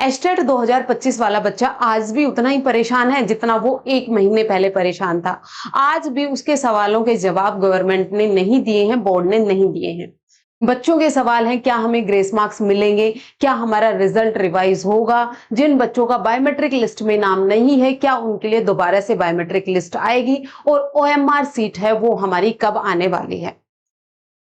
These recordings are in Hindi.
एस्टेट 2025 वाला बच्चा आज भी उतना ही परेशान है जितना वो 1 महीने पहले परेशान था। आज भी उसके सवालों के जवाब गवर्नमेंट ने नहीं दिए हैं, बोर्ड ने नहीं दिए हैं। बच्चों के सवाल हैं, क्या हमें ग्रेस मार्क्स मिलेंगे, क्या हमारा रिजल्ट रिवाइज होगा, जिन बच्चों का बायोमेट्रिक लिस्ट में नाम नहीं है क्या उनके लिए दोबारा से बायोमेट्रिक लिस्ट आएगी, और ओएमआर सीट है वो हमारी कब आने वाली है।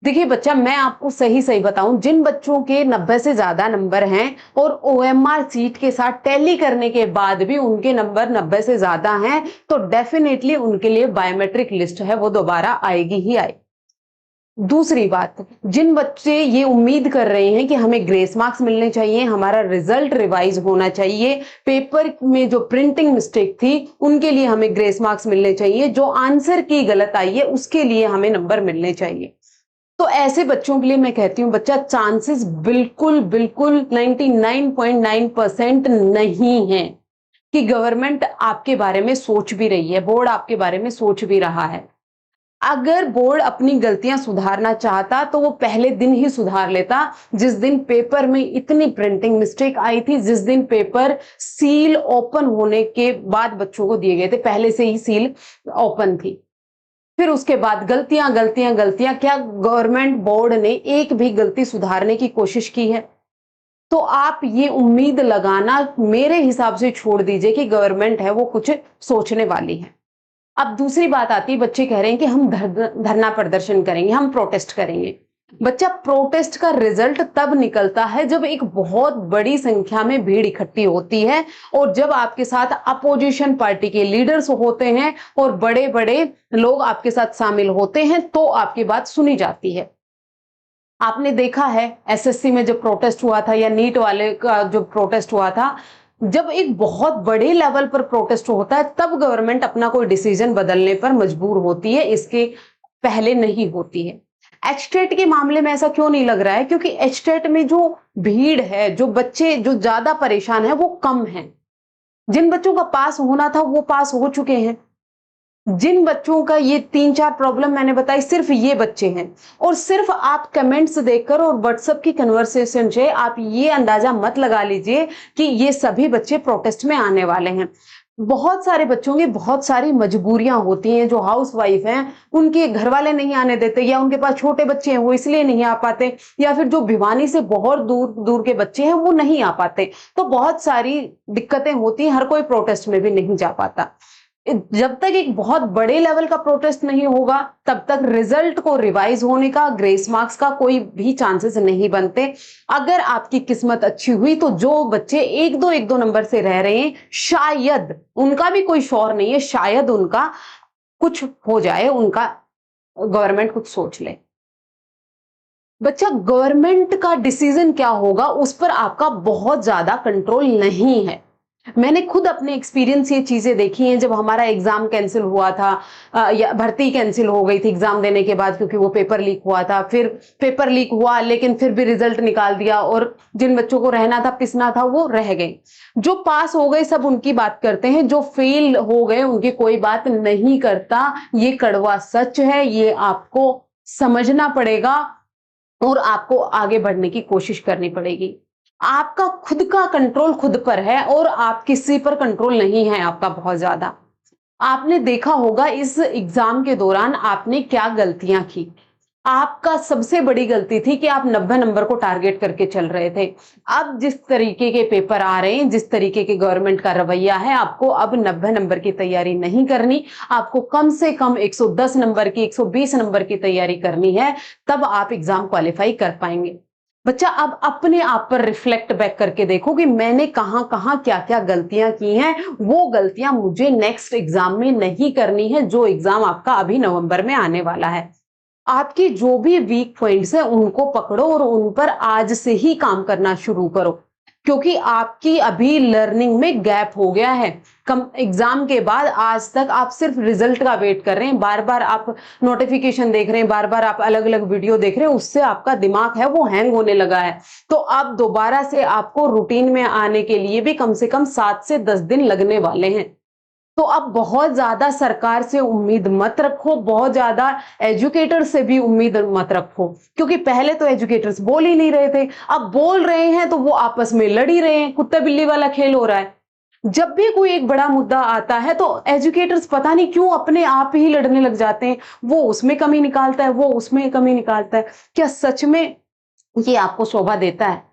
देखिए बच्चा, मैं आपको सही सही बताऊं, जिन बच्चों के 90 से ज्यादा नंबर हैं और ओएमआर सीट के साथ टैली करने के बाद भी उनके नंबर 90 से ज्यादा हैं, तो डेफिनेटली उनके लिए बायोमेट्रिक लिस्ट है वो दोबारा आएगी ही आएगी। दूसरी बात, जिन बच्चे ये उम्मीद कर रहे हैं कि हमें ग्रेस मार्क्स मिलने चाहिए, हमारा रिजल्ट रिवाइज होना चाहिए, पेपर में जो प्रिंटिंग मिस्टेक थी उनके लिए हमें ग्रेस मार्क्स मिलने चाहिए, जो आंसर की गलत आई है उसके लिए हमें नंबर मिलने चाहिए, तो ऐसे बच्चों के लिए मैं कहती हूं बच्चा, चांसेस बिल्कुल बिल्कुल 99.9% नहीं है कि गवर्नमेंट आपके बारे में सोच भी रही है, बोर्ड आपके बारे में सोच भी रहा है। अगर बोर्ड अपनी गलतियां सुधारना चाहता तो वो पहले दिन ही सुधार लेता, जिस दिन पेपर में इतनी प्रिंटिंग मिस्टेक आई थी, जिस दिन पेपर सील ओपन होने के बाद बच्चों को दिए गए थे, पहले से ही सील ओपन थी। फिर उसके बाद गलतियां गलतियां गलतियां, क्या गवर्नमेंट बोर्ड ने एक भी गलती सुधारने की कोशिश की है? तो आप ये उम्मीद लगाना मेरे हिसाब से छोड़ दीजिए कि गवर्नमेंट है वो कुछ सोचने वाली है। अब दूसरी बात आती है, बच्चे कह रहे हैं कि हम धरना प्रदर्शन करेंगे, हम प्रोटेस्ट करेंगे। बच्चा, प्रोटेस्ट का रिजल्ट तब निकलता है जब एक बहुत बड़ी संख्या में भीड़ इकट्ठी होती है और जब आपके साथ अपोजिशन पार्टी के लीडर्स होते हैं और बड़े बड़े लोग आपके साथ शामिल होते हैं तो आपकी बात सुनी जाती है। आपने देखा है एसएससी में जब प्रोटेस्ट हुआ था या नीट वाले का जो प्रोटेस्ट हुआ था, जब एक बहुत बड़े लेवल पर प्रोटेस्ट होता है तब गवर्नमेंट अपना कोई डिसीजन बदलने पर मजबूर होती है, इसके पहले नहीं होती है। एचटेट के मामले में ऐसा क्यों नहीं लग रहा है? क्योंकि एचटेट में जो भीड़ है, जो बच्चे जो ज्यादा परेशान है वो कम है। जिन बच्चों का पास होना था वो पास हो चुके हैं। जिन बच्चों का ये 3-4 प्रॉब्लम मैंने बताई, सिर्फ ये बच्चे हैं। और सिर्फ आप कमेंट्स देखकर और व्हाट्सएप की कन्वर्सेशन से आप ये अंदाजा मत लगा लीजिए कि ये सभी बच्चे प्रोटेस्ट में आने वाले हैं। बहुत सारे बच्चों की बहुत सारी मजबूरियां होती हैं, जो हाउस वाइफ हैं उनके घर वाले नहीं आने देते, या उनके पास छोटे बच्चे हैं वो इसलिए नहीं आ पाते, या फिर जो भिवानी से बहुत दूर दूर के बच्चे हैं वो नहीं आ पाते। तो बहुत सारी दिक्कतें होती हैं, हर कोई प्रोटेस्ट में भी नहीं जा पाता। जब तक एक बहुत बड़े लेवल का प्रोटेस्ट नहीं होगा तब तक रिजल्ट को रिवाइज होने का, ग्रेस मार्क्स का कोई भी चांसेस नहीं बनते। अगर आपकी किस्मत अच्छी हुई तो जो बच्चे एक दो नंबर से रह रहे हैं, शायद उनका भी कोई श्योर नहीं है, शायद उनका कुछ हो जाए, उनका गवर्नमेंट कुछ सोच ले। बच्चा, गवर्नमेंट का डिसीजन क्या होगा उस पर आपका बहुत ज्यादा कंट्रोल नहीं है। मैंने खुद अपने एक्सपीरियंस ये चीजें देखी हैं। जब हमारा एग्जाम कैंसिल हुआ था, या भर्ती कैंसिल हो गई थी एग्जाम देने के बाद, क्योंकि वो पेपर लीक हुआ था, फिर पेपर लीक हुआ लेकिन फिर भी रिजल्ट निकाल दिया और जिन बच्चों को रहना था, पिसना था, वो रह गए। जो पास हो गए सब उनकी बात करते हैं, जो फेल हो गए उनकी कोई बात नहीं करता। ये कड़वा सच है, ये आपको समझना पड़ेगा और आपको आगे बढ़ने की कोशिश करनी पड़ेगी। आपका खुद का कंट्रोल खुद पर है और आप किसी पर कंट्रोल नहीं है आपका बहुत ज्यादा। आपने देखा होगा इस एग्जाम के दौरान आपने क्या गलतियां की। आपका सबसे बड़ी गलती थी कि आप 90 नंबर को टारगेट करके चल रहे थे। अब जिस तरीके के पेपर आ रहे हैं, जिस तरीके के गवर्नमेंट का रवैया है, आपको अब 90 नंबर की तैयारी नहीं करनी, आपको कम से कम 110 नंबर की, 120 नंबर की तैयारी करनी है, तब आप एग्जाम क्वालिफाई कर पाएंगे। बच्चा, अब अपने आप पर रिफ्लेक्ट बैक करके देखो कि मैंने कहां कहां क्या क्या गलतियां की हैं। वो गलतियां मुझे नेक्स्ट एग्जाम में नहीं करनी है, जो एग्जाम आपका अभी नवंबर में आने वाला है। आपकी जो भी वीक पॉइंट्स है उनको पकड़ो और उन पर आज से ही काम करना शुरू करो, क्योंकि आपकी अभी लर्निंग में गैप हो गया है। कम एग्जाम के बाद आज तक आप सिर्फ रिजल्ट का वेट कर रहे हैं, बार बार आप नोटिफिकेशन देख रहे हैं, बार बार आप अलग अलग वीडियो देख रहे हैं, उससे आपका दिमाग है वो हैंग होने लगा है। तो अब दोबारा से आपको रूटीन में आने के लिए भी कम से कम 7 से 10 दिन लगने वाले हैं। तो अब बहुत ज्यादा सरकार से उम्मीद मत रखो, बहुत ज्यादा एजुकेटर से भी उम्मीद मत रखो, क्योंकि पहले तो एजुकेटर्स बोल ही नहीं रहे थे, अब बोल रहे हैं तो वो आपस में लड़ ही रहे हैं, कुत्ते बिल्ली वाला खेल हो रहा है। जब भी कोई एक बड़ा मुद्दा आता है तो एजुकेटर्स पता नहीं क्यों अपने आप ही लड़ने लग जाते हैं, वो उसमें कमी निकालता है, वो उसमें कमी निकालता है। क्या सच में ये आपको शोभा देता है?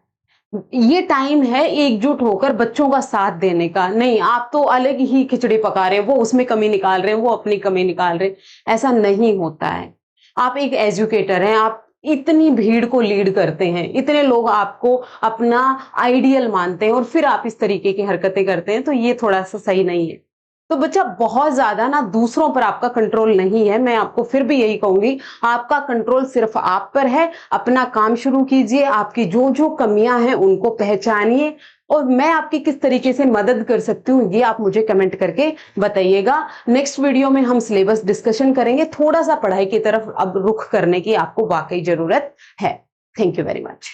ये टाइम है एकजुट होकर बच्चों का साथ देने का, नहीं आप तो अलग ही खिचड़ी पका रहे हैं, वो उसमें कमी निकाल रहे हैं, वो अपनी कमी निकाल रहे हैं। ऐसा नहीं होता है। आप एक एजुकेटर हैं, आप इतनी भीड़ को लीड करते हैं, इतने लोग आपको अपना आइडियल मानते हैं और फिर आप इस तरीके की हरकतें करते हैं, तो ये थोड़ा सा सही नहीं है। तो बच्चा बहुत ज्यादा ना दूसरों पर आपका कंट्रोल नहीं है, मैं आपको फिर भी यही कहूंगी, आपका कंट्रोल सिर्फ आप पर है। अपना काम शुरू कीजिए, आपकी जो जो कमियां हैं उनको पहचानिए, और मैं आपकी किस तरीके से मदद कर सकती हूँ ये आप मुझे कमेंट करके बताइएगा। नेक्स्ट वीडियो में हम सिलेबस डिस्कशन करेंगे, थोड़ा सा पढ़ाई की तरफ अब रुख करने की आपको वाकई जरूरत है। Thank you very much.